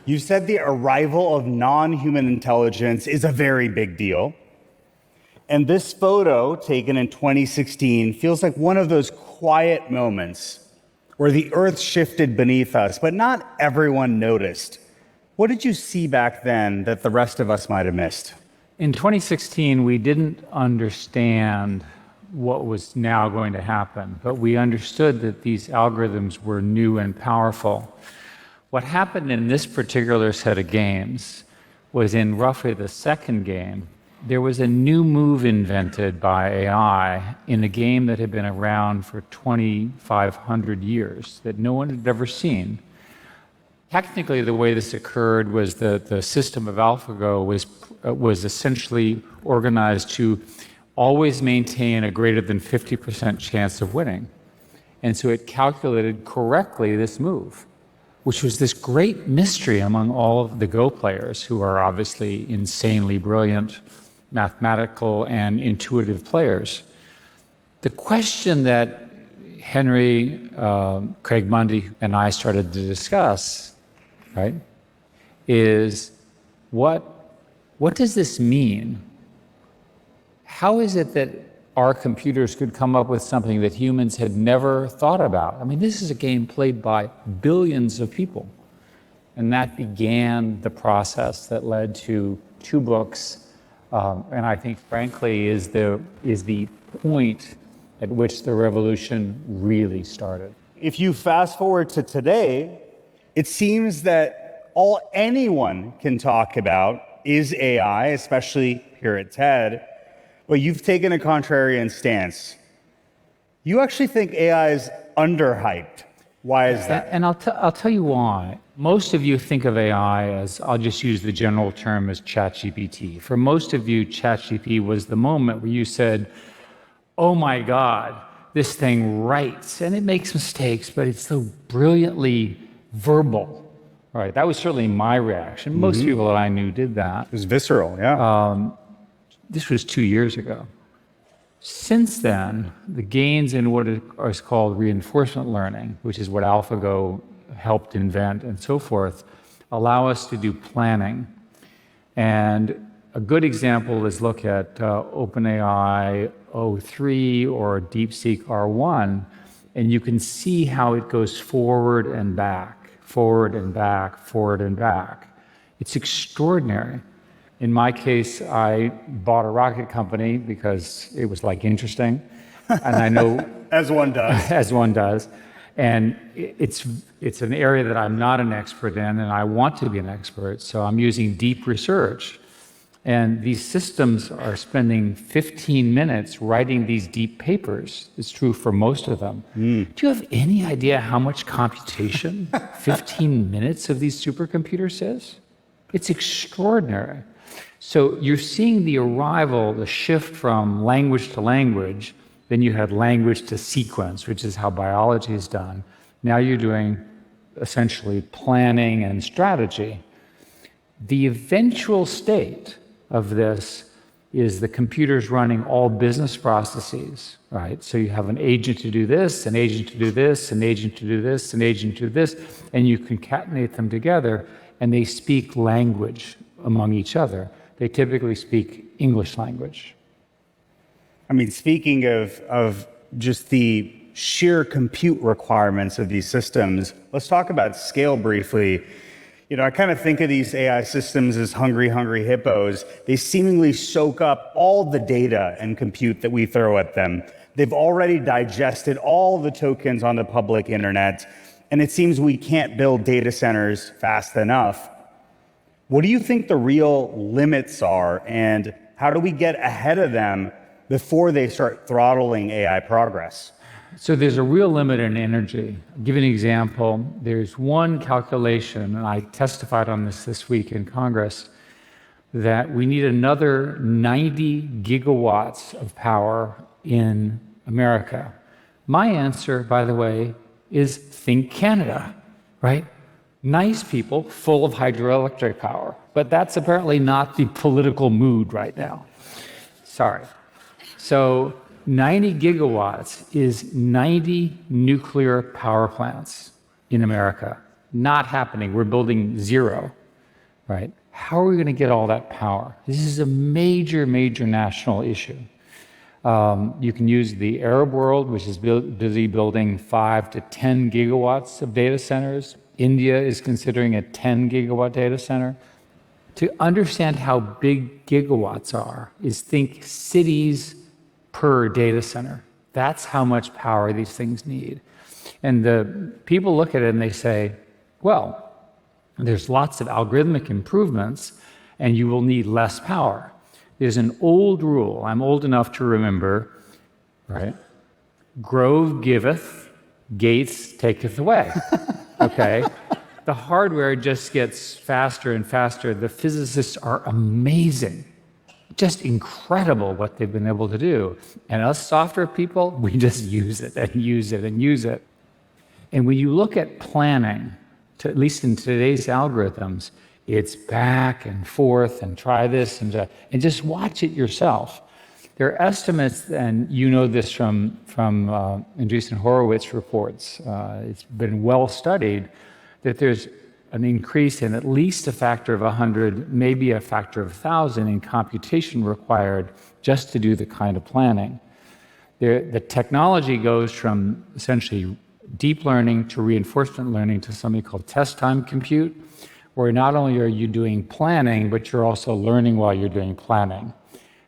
You said the arrival of non-human intelligence is a very big deal. And this photo, taken in 2016, feels like one of those quiet moments where the earth shifted beneath us, but not everyone noticed. What did you see back then that the rest of us might have missed? In 2016, we didn't understand what was now going to happen, but we understood that these algorithms were new and powerful. What happened in this particular set of games was in roughly the second game, there was a new move invented by AI in a game that had been around for 2,500 years that no one had ever seen. Technically, the way this occurred was that the system of AlphaGo was essentially organized to always maintain a greater than 50% chance of winning. And so it calculated correctly this move, which was this great mystery among all of the Go players, who are obviously insanely brilliant, mathematical and intuitive players. The question that Henry, Craig Mundy, and I started to discuss, right, is what does this mean? How is it that our computers could come up with something that humans had never thought about? I mean, this is a game played by billions of people. And that began the process that led to 2 books, and I think, frankly, is the point at which the revolution really started. If you fast forward to today, it seems that all anyone can talk about is AI, especially here at TED. But you've taken a contrarian stance. You actually think AI is underhyped. Why is that? And I'll tell you why. Most of you think of AI as, I'll just use the general term as ChatGPT. For most of you, ChatGPT was the moment where you said, oh my God, this thing writes, and it makes mistakes, but it's so brilliantly verbal. Right, that was certainly my reaction. Most people that I knew did that. It was visceral, yeah. This was 2 years ago. Since then, the gains in what is called reinforcement learning, which is what AlphaGo helped invent and so forth, allow us to do planning. And a good example is look at OpenAI O3 or DeepSeek R1, and you can see how it goes forward and back, forward and back, forward and back. It's extraordinary. In my case, I bought a rocket company because it was like interesting, and I know as one does. As one does, and it's an area that I'm not an expert in, and I want to be an expert. So I'm using deep research, and these systems are spending 15 minutes writing these deep papers. It's true for most of them. Do you have any idea how much computation 15 minutes of these supercomputers is? It's extraordinary. So you're seeing the arrival, the shift from language to language. Then you had language to sequence, which is how biology is done. Now you're doing essentially planning and strategy. The eventual state of this is the computers running all business processes, right? So you have an agent to do this, an agent to do this, an agent to do this, an agent to do this, and you concatenate them together, and they speak language among each other. They typically speak English language. I mean, speaking of just the sheer compute requirements of these systems, let's talk about scale briefly. You know, I kind of think of these AI systems as hungry hippos. They seemingly soak up all the data and compute that we throw at them. They've already digested all the tokens on the public internet, and it seems we can't build data centers fast enough. What do you think the real limits are, and how do we get ahead of them before they start throttling AI progress? So there's a real limit in energy. I'll give you an example. There's one calculation, and I testified on this week in Congress, that we need another 90 gigawatts of power in America. My answer, by the way, is think Canada, right? Nice people full of hydroelectric power, but that's apparently not the political mood right now. Sorry. So 90 gigawatts is 90 nuclear power plants in America. not happening. We're building zero, right? How are we going to get all that power? This is a major, major national issue. You can use the Arab world, which is busy building 5 to 10 gigawatts of data centers. India is considering a 10 gigawatt data center. To understand how big gigawatts are is think cities per data center. That's how much power these things need. And the people look at it and they say, well, there's lots of algorithmic improvements and you will need less power. There's an old rule, I'm old enough to remember, right? Grove giveth, Gates taketh away, okay? The hardware just gets faster and faster. The physicists are amazing, just incredible what they've been able to do. And us software people, we just use it and use it and use it. And when you look at planning, at least in today's algorithms, it's back and forth and try this and just watch it yourself. There are estimates, and you know this from Andreessen Horowitz reports, it's been well studied, that there's an increase in at least a factor of 100, maybe a factor of 1,000 in computation required just to do the kind of planning. The technology goes from essentially deep learning to reinforcement learning to something called test time compute, where not only are you doing planning, but you're also learning while you're doing planning.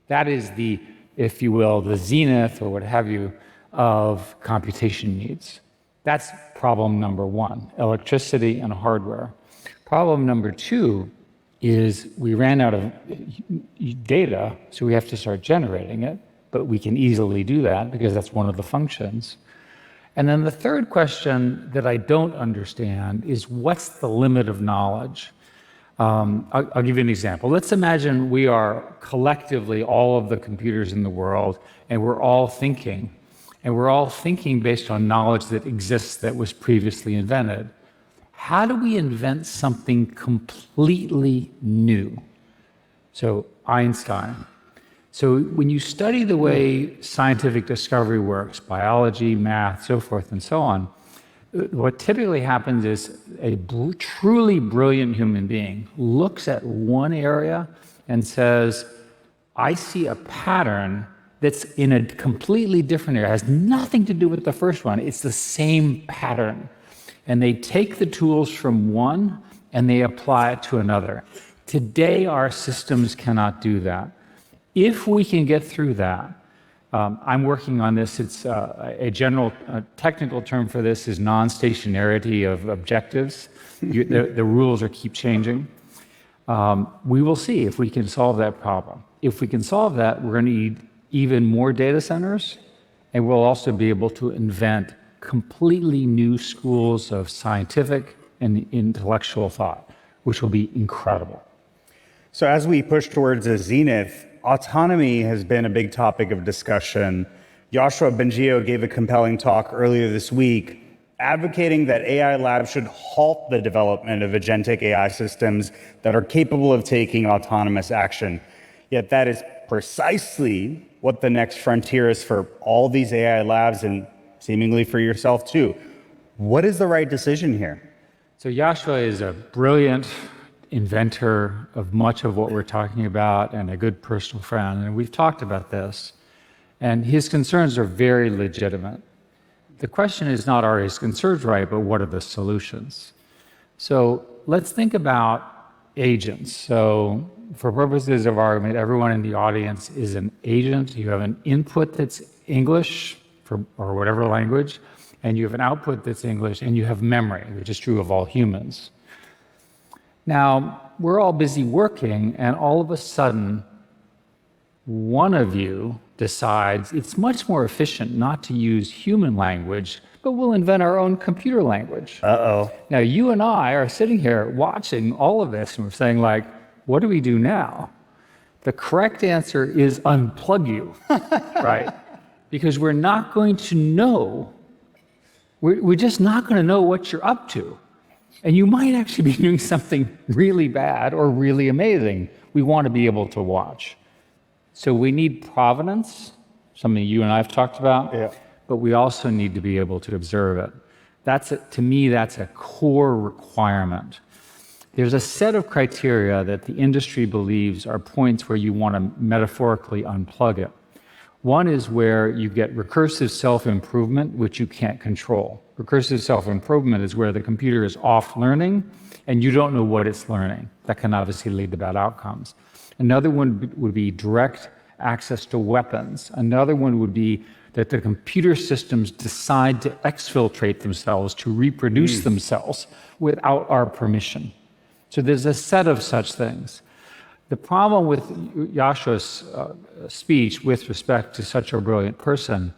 That is the, if you will, the zenith or what have you of computation needs. That's problem number one, electricity and hardware. Problem number two is we ran out of data, so we have to start generating it, but we can easily do that because that's one of the functions. And then the third question that I don't understand is what's the limit of knowledge? I'll give you an example. Let's imagine we are collectively all of the computers in the world, and we're all thinking based on knowledge that exists that was previously invented. How do we invent something completely new? So Einstein. So when you study the way scientific discovery works, biology, math, so forth and so on, what typically happens is a truly brilliant human being looks at one area and says, I see a pattern that's in a completely different area. It has nothing to do with the first one. It's the same pattern. And they take the tools from one and they apply it to another. Today, our systems cannot do that. If we can get through that, I'm working on this. It's a general technical term for this is non-stationarity of objectives. The rules keep changing. We will see if we can solve that problem. If we can solve that, we're going to need even more data centers, and we'll also be able to invent completely new schools of scientific and intellectual thought, which will be incredible. So as we push towards a zenith, autonomy has been a big topic of discussion. Yoshua Bengio gave a compelling talk earlier this week advocating that AI labs should halt the development of agentic AI systems that are capable of taking autonomous action. Yet that is precisely what the next frontier is for all these AI labs and seemingly for yourself too. What is the right decision here? So Yoshua is a brilliant inventor of much of what we're talking about and a good personal friend, and we've talked about this. And his concerns are very legitimate. The question is not are his concerns right, but what are the solutions? So let's think about agents. So for purposes of argument, everyone in the audience is an agent. You have an input that's English or whatever language, and you have an output that's English, and you have memory, which is true of all humans. Now, we're all busy working, and all of a sudden, one of you decides it's much more efficient not to use human language, but we'll invent our own computer language. Uh-oh. Now, you and I are sitting here watching all of this, and we're saying, like, what do we do now? The correct answer is unplug you, right? Because we're not going to know, we're just not going to know what you're up to. And you might actually be doing something really bad or really amazing. We want to be able to watch. So we need provenance, something you and I have talked about, but we also need to be able to observe it. To me, that's a core requirement. There's a set of criteria that the industry believes are points where you want to metaphorically unplug it. One is where you get recursive self-improvement, which you can't control. Recursive self-improvement is where the computer is off learning and you don't know what it's learning. That can obviously lead to bad outcomes. Another one would be direct access to weapons. Another one would be that the computer systems decide to exfiltrate themselves, to reproduce themselves without our permission. So there's a set of such things. The problem with Yasha's speech with respect to such a brilliant person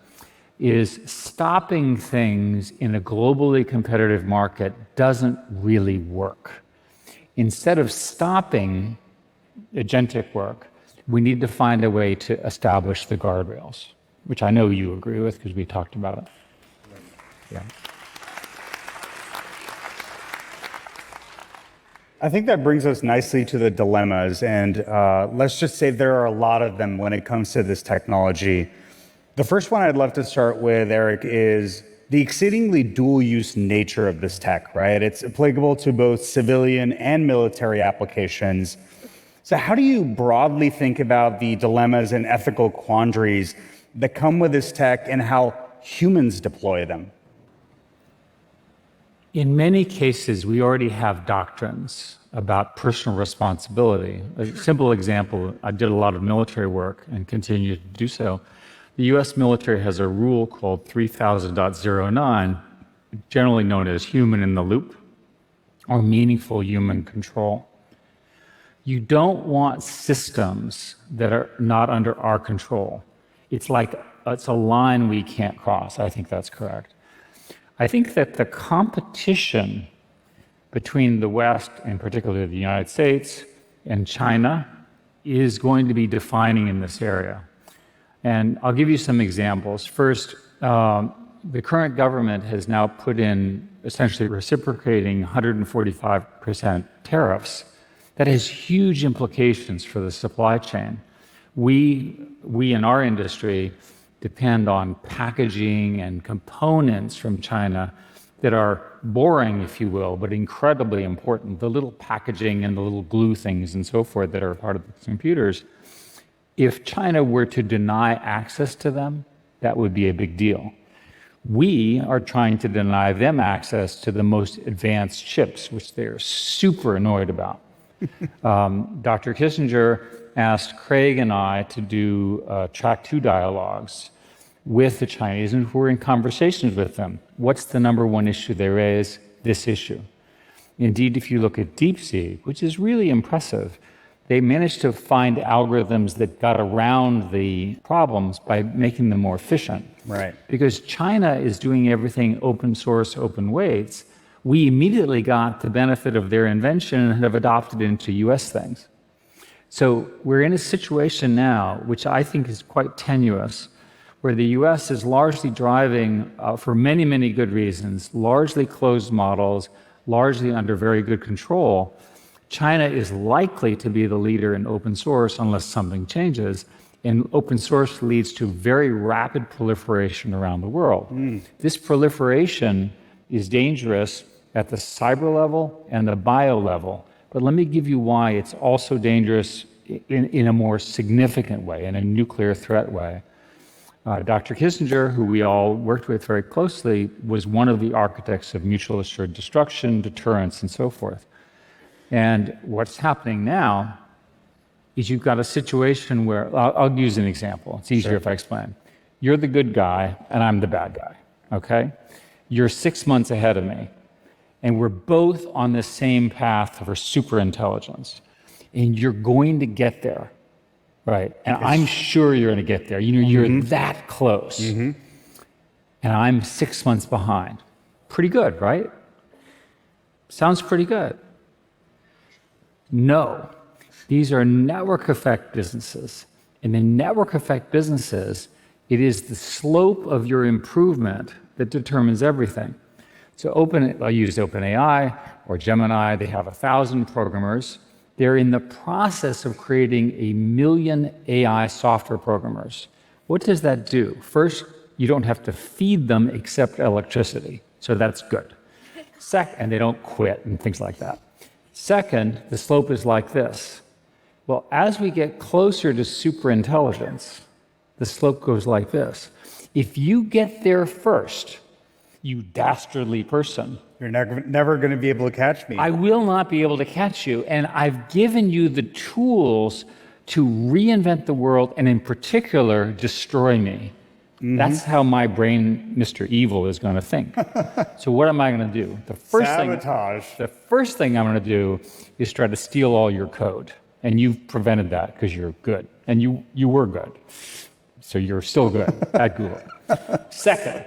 is stopping things in a globally competitive market doesn't really work. Instead of stopping agentic work, we need to find a way to establish the guardrails, which I know you agree with because we talked about it. Yeah. I think that brings us nicely to the dilemmas, and let's just say there are a lot of them when it comes to this technology. The first one I'd love to start with, Eric, is the exceedingly dual-use nature of this tech, right? It's applicable to both civilian and military applications. So how do you broadly think about the dilemmas and ethical quandaries that come with this tech and how humans deploy them? In many cases, we already have doctrines about personal responsibility. A simple example, I did a lot of military work and continue to do so. The US military has a rule called 3000.09, generally known as human in the loop or meaningful human control. You don't want systems that are not under our control. It's a line we can't cross. I think that's correct. I think that the competition between the West, and particularly the United States, and China is going to be defining in this area. And I'll give you some examples. First, the current government has now put in essentially reciprocating 145% tariffs. That has huge implications for the supply chain. We in our industry depend on packaging and components from China that are boring, if you will, but incredibly important. The little packaging and the little glue things and so forth that are part of the computers. If China were to deny access to them, that would be a big deal. We are trying to deny them access to the most advanced chips, which they're super annoyed about. Dr. Kissinger asked Craig and I to do track 2 dialogues with the Chinese, and we're in conversations with them. What's the number one issue they raise? This issue. Indeed, if you look at DeepSeek, which is really impressive, they managed to find algorithms that got around the problems by making them more efficient. Right. Because China is doing everything open source, open weights, we immediately got the benefit of their invention and have adopted it into US things. So we're in a situation now, which I think is quite tenuous, where the US is largely driving, for many, many good reasons, largely closed models, largely under very good control. China is likely to be the leader in open source unless something changes, and open source leads to very rapid proliferation around the world. This proliferation is dangerous at the cyber level and the bio level, but let me give you why it's also dangerous in a more significant way, in a nuclear threat way. Dr. Kissinger, who we all worked with very closely, was one of the architects of mutual assured destruction, deterrence, and so forth. And what's happening now is you've got a situation where, I'll use an example. It's easier if I explain. You're the good guy, and I'm the bad guy, okay? You're 6 months ahead of me, and we're both on the same path for superintelligence, and you're going to get there. Right, and I'm sure you're going to get there. You know, you're that close. And I'm 6 months behind. Pretty good, right? Sounds pretty good. No, these are network effect businesses. And in network effect businesses, it is the slope of your improvement that determines everything. So I'll use OpenAI or Gemini. They have 1,000 programmers. They're in the process of creating 1 million AI software programmers. What does that do? First, you don't have to feed them except electricity. So that's good. And they don't quit and things like that. Second, the slope is like this. Well, as we get closer to superintelligence, the slope goes like this. If you get there first, you dastardly person, You're never going to be able to catch me. I will not be able to catch you. And I've given you the tools to reinvent the world and, in particular, destroy me. That's how my brain, Mr. Evil, is going to think. So what am I going to do? Sabotage. The first thing I'm going to do is try to steal all your code. And you've prevented that because you're good. And you were good. So you're still good at Google. Second,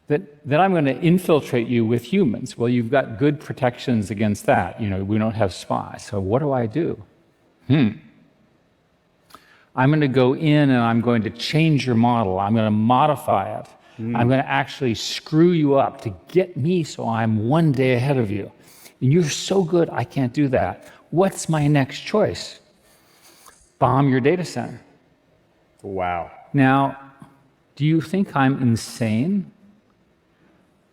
that I'm going to infiltrate you with humans. Well, you've got good protections against that. You know, we don't have spies. So what do? I'm going to go in and I'm going to change your model. I'm going to modify it. I'm going to actually screw you up to get me so I'm one day ahead of you. And you're so good, I can't do that. What's my next choice? Bomb your data center. Wow. Now, do you think I'm insane?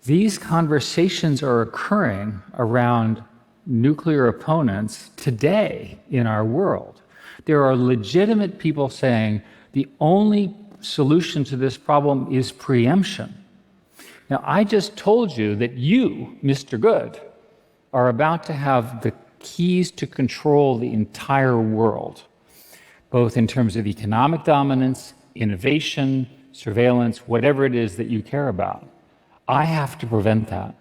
These conversations are occurring around nuclear opponents today in our world. There are legitimate people saying the only solution to this problem is preemption. Now, I just told you that you, Mr. Good, are about to have the keys to control the entire world, both in terms of economic dominance, innovation, surveillance, whatever it is that you care about. I have to prevent that.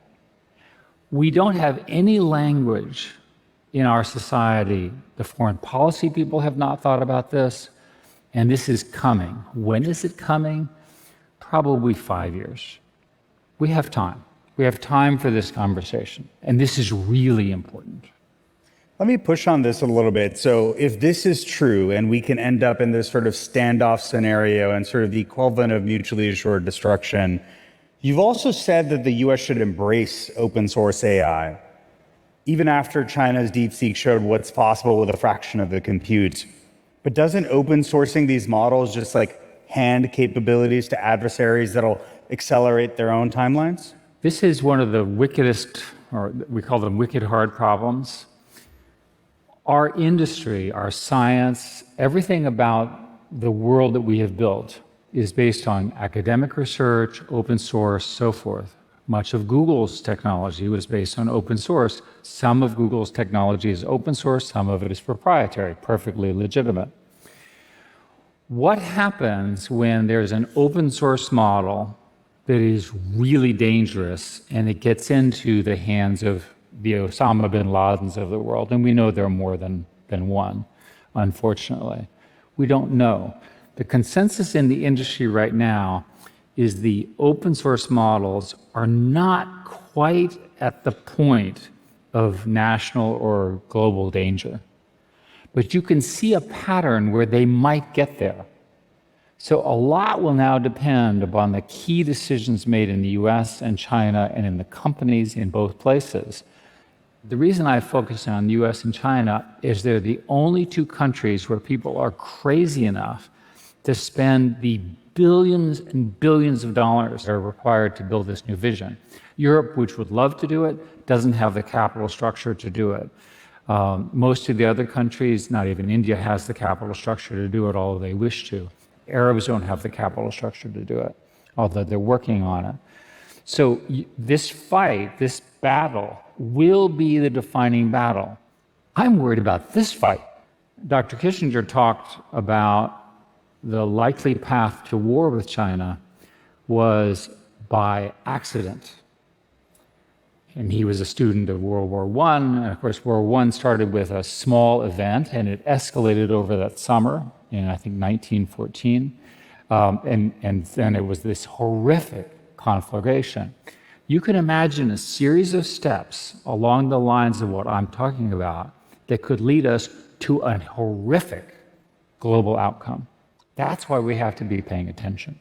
We don't have any language in our society. The foreign policy people have not thought about this, and this is coming. When is it coming? Probably 5 years. We have time. We have time for this conversation, and this is really important. Let me push on this a little bit. So if this is true and we can end up in this sort of standoff scenario and sort of the equivalent of mutually assured destruction, you've also said that the US should embrace open source AI, even after China's DeepSeek showed what's possible with a fraction of the compute. But doesn't open sourcing these models just like hand capabilities to adversaries that'll accelerate their own timelines? This is one of the wickedest, or we call them wicked hard problems. Our industry, our science, everything about the world that we have built is based on academic research, open source, so forth. Much of Google's technology was based on open source. Some of Google's technology is open source, some of it is proprietary, perfectly legitimate. What happens when there's an open source model that is really dangerous and it gets into the hands of the Osama bin Ladens of the world? And we know there are more than one, unfortunately. We don't know. The consensus in the industry right now is the open source models are not quite at the point of national or global danger. But you can see a pattern where they might get there. So a lot will now depend upon the key decisions made in the US and China and in the companies in both places. The reason I focus on the US and China is they're the only two countries where people are crazy enough to spend the billions and billions of dollars that are required to build this new vision. Europe, which would love to do it, doesn't have the capital structure to do it. Most of the other countries, not even India, has the capital structure to do it, although they wish to. Arabs don't have the capital structure to do it, although they're working on it. So this fight, this battle, will be the defining battle. I'm worried about this fight. Dr. Kissinger talked about the likely path to war with China was by accident. And he was a student of World War I, and of course World War I started with a small event, and it escalated over that summer in, I think, 1914. And then it was this horrific conflagration. You can imagine a series of steps along the lines of what I'm talking about that could lead us to a horrific global outcome. That's why we have to be paying attention.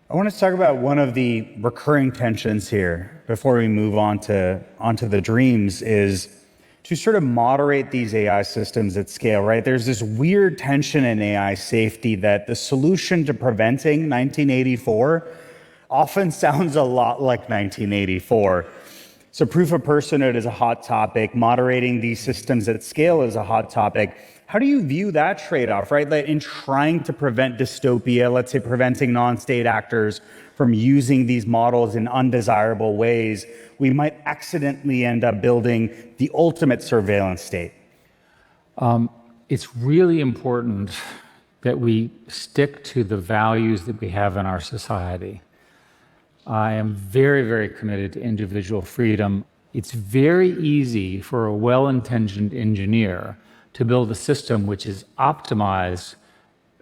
I want to talk about one of the recurring tensions here before we move onto the dreams is to sort of moderate these AI systems at scale, right? There's this weird tension in AI safety that the solution to preventing 1984 often sounds a lot like 1984. So proof of personhood is a hot topic. Moderating these systems at scale is a hot topic. How do you view that trade-off, right? That in trying to prevent dystopia, let's say preventing non-state actors from using these models in undesirable ways, we might accidentally end up building the ultimate surveillance state. It's really important that we stick to the values that we have in our society. I am very, very committed to individual freedom. It's very easy for a well-intentioned engineer to build a system which is optimized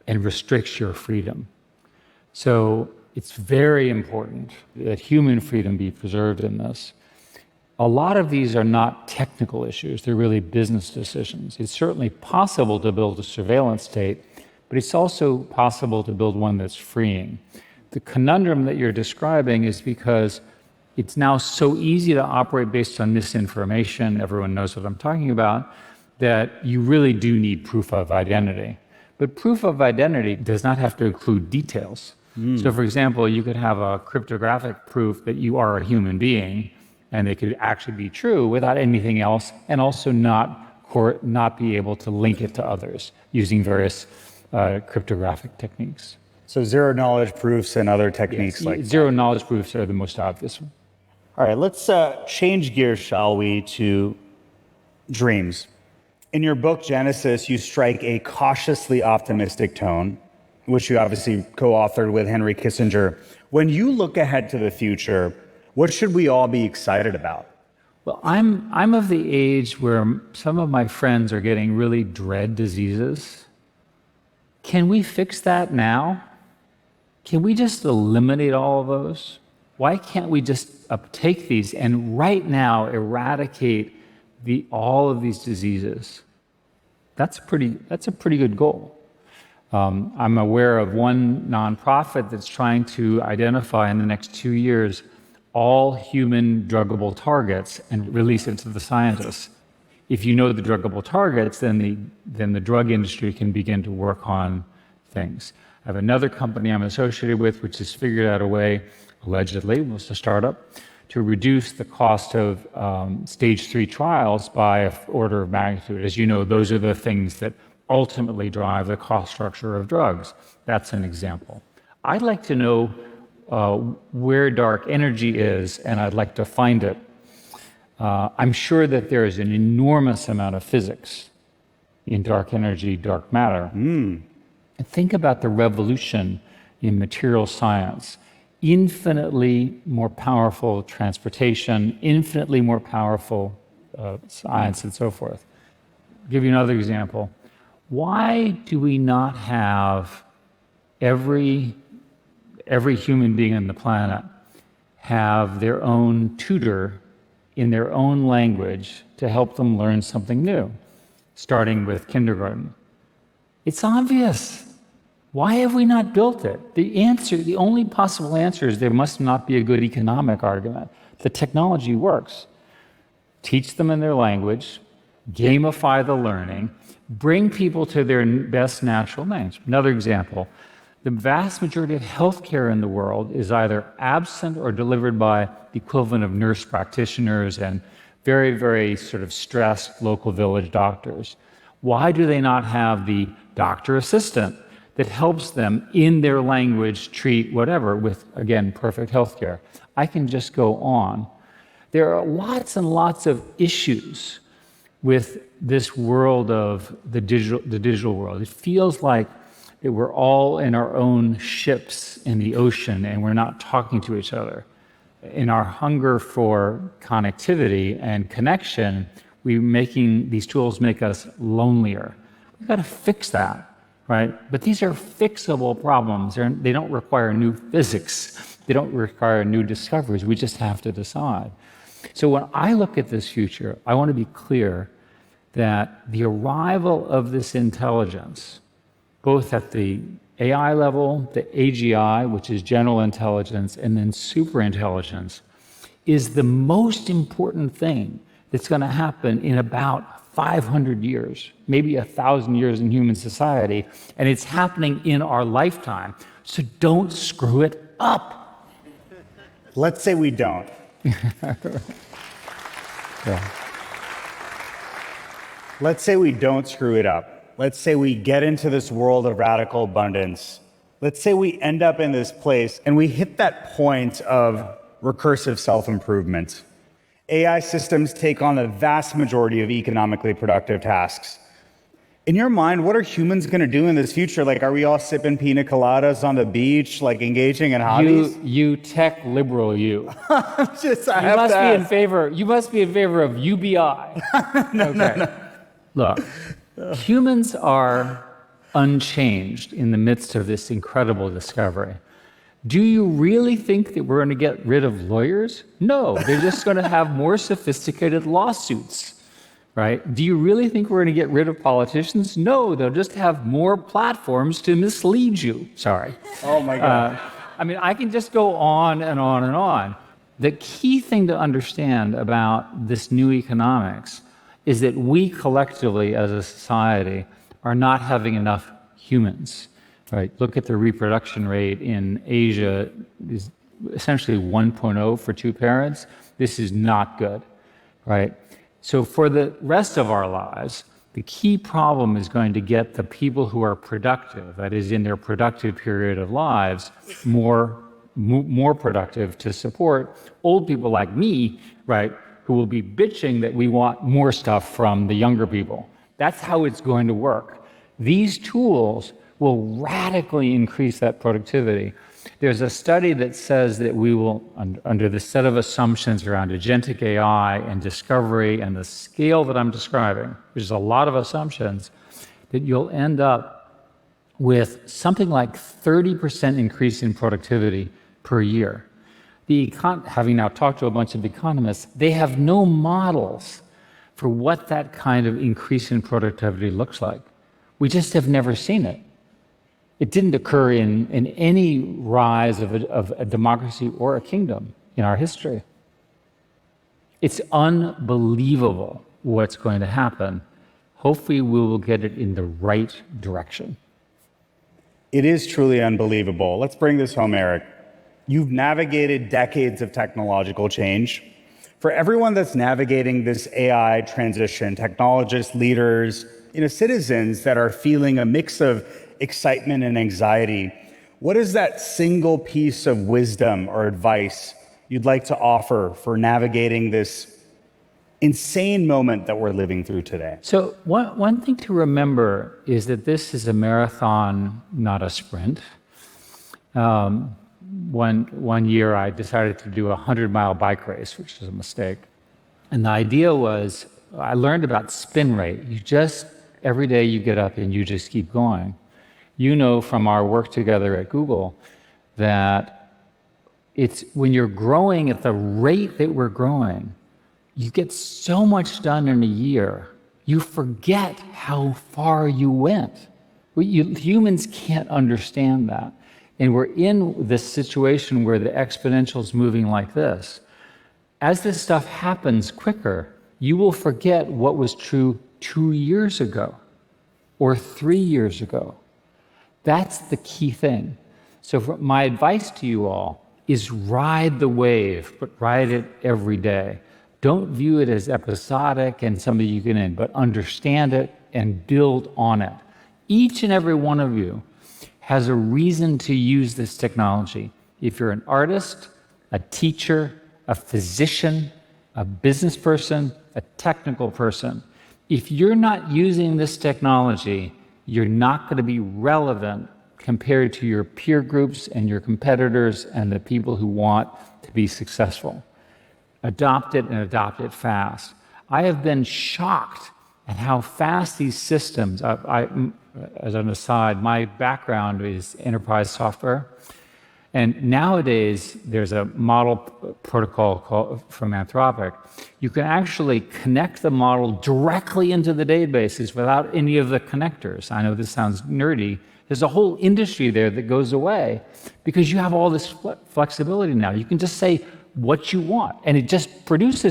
and restricts your freedom. So it's very important that human freedom be preserved in this. A lot of these are not technical issues, they're really business decisions. It's certainly possible to build a surveillance state, but it's also possible to build one that's freeing. The conundrum that you're describing is because it's now so easy to operate based on misinformation, everyone knows what I'm talking about, that you really do need proof of identity. But proof of identity does not have to include details. So for example, you could have a cryptographic proof that you are a human being, and it could actually be true without anything else, and also not be able to link it to others using various cryptographic techniques. So zero knowledge proofs and other techniques like zero knowledge proofs are the most obvious one. All right, let's change gears, shall we, to dreams. In your book, Genesis, you strike a cautiously optimistic tone, which you obviously co-authored with Henry Kissinger. When you look ahead to the future, what should we all be excited about? Well, I'm of the age where some of my friends are getting really dread diseases. Can we fix that now? Can we just eliminate all of those? Why can't we just take these and right now eradicate all of these diseases? That's a pretty good goal. I'm aware of one nonprofit that's trying to identify in the next 2 years all human druggable targets and release it to the scientists. If you know the druggable targets, then the drug industry can begin to work on things. I have another company I'm associated with which has figured out a way, allegedly, it was a startup, to reduce the cost of stage 3 trials by an order of magnitude. As you know, those are the things that ultimately drive the cost structure of drugs. That's an example. I'd like to know where dark energy is, and I'd like to find it. I'm sure that there is an enormous amount of physics in dark energy, dark matter. And think about the revolution in material science. Infinitely more powerful transportation, infinitely more powerful science, and so forth. I'll give you another example. Why do we not have every human being on the planet have their own tutor in their own language to help them learn something new, starting with kindergarten? It's obvious. Why have we not built it? The only possible answer is there must not be a good economic argument. The technology works. Teach them in their language, gamify the learning, bring people to their best natural names. Another example, the vast majority of healthcare in the world is either absent or delivered by the equivalent of nurse practitioners and very, very sort of stressed local village doctors. Why do they not have the doctor assistant that helps them in their language treat whatever with, again, perfect healthcare? I can just go on. There are lots and lots of issues with this world of the digital world. It feels like that we're all in our own ships in the ocean and we're not talking to each other. In our hunger for connectivity and connection, these tools make us lonelier. We've got to fix that, right? But these are fixable problems. They don't require new physics. They don't require new discoveries. We just have to decide. So when I look at this future, I want to be clear that the arrival of this intelligence, both at the AI level, the AGI, which is general intelligence, and then superintelligence, is the most important thing that's going to happen in about 500 years, maybe 1,000 years in human society, and it's happening in our lifetime. So don't screw it up. Let's say we don't. Yeah. Let's say we don't screw it up. Let's say we get into this world of radical abundance. Let's say we end up in this place and we hit that point of recursive self-improvement. AI systems take on the vast majority of economically productive tasks. In your mind, what are humans going to do in this future? Like, are we all sipping pina coladas on the beach, like engaging in hobbies? You tech liberal, you. You must be in favor of UBI. No. Look, humans are unchanged in the midst of this incredible discovery. Do you really think that we're going to get rid of lawyers? No, they're just going to have more sophisticated lawsuits, right? Do you really think we're going to get rid of politicians? No, they'll just have more platforms to mislead you. Sorry. Oh my God. I can just go on and on and on. The key thing to understand about this new economics is that we collectively as a society are not having enough humans. Right. Look at the reproduction rate in Asia is essentially 1.0 for two parents. This is not good, right? So for the rest of our lives, the key problem is going to get the people who are productive, that is in their productive period of lives, more productive to support old people like me, right, who will be bitching that we want more stuff from the younger people. That's how it's going to work. These tools will radically increase that productivity. There's a study that says that we will, under the set of assumptions around agentic AI and discovery and the scale that I'm describing, which is a lot of assumptions, that you'll end up with something like 30% increase in productivity per year. Having now talked to a bunch of economists, they have no models for what that kind of increase in productivity looks like. We just have never seen it. It didn't occur in any rise of a democracy or a kingdom in our history. It's unbelievable what's going to happen. Hopefully we will get it in the right direction. It is truly unbelievable. Let's bring this home, Eric. You've navigated decades of technological change. For everyone that's navigating this AI transition, technologists, leaders, citizens that are feeling a mix of excitement and anxiety, what is that single piece of wisdom or advice you'd like to offer for navigating this insane moment that we're living through today? So one thing to remember is that this is a marathon, not a sprint. One year I decided to do a 100-mile bike race, which is a mistake. And the idea was, I learned about spin rate. Every day you get up and you just keep going. You know from our work together at Google that it's when you're growing at the rate that we're growing, you get so much done in a year, you forget how far you went. Humans can't understand that. And we're in this situation where the exponential is moving like this. As this stuff happens quicker, you will forget what was true 2 years ago or 3 years ago. That's the key thing. So my advice to you all is ride the wave, but ride it every day. Don't view it as episodic and something you can end, but understand it and build on it. Each and every one of you has a reason to use this technology. If you're an artist, a teacher, a physician, a business person, a technical person, if you're not using this technology, you're not going to be relevant compared to your peer groups and your competitors and the people who want to be successful. Adopt it and adopt it fast. I have been shocked at how fast these systems, as an aside, my background is enterprise software. And nowadays, there's a model protocol from Anthropic. You can actually connect the model directly into the databases without any of the connectors. I know this sounds nerdy. There's a whole industry there that goes away because you have all this flexibility now. You can just say what you want, and it just produces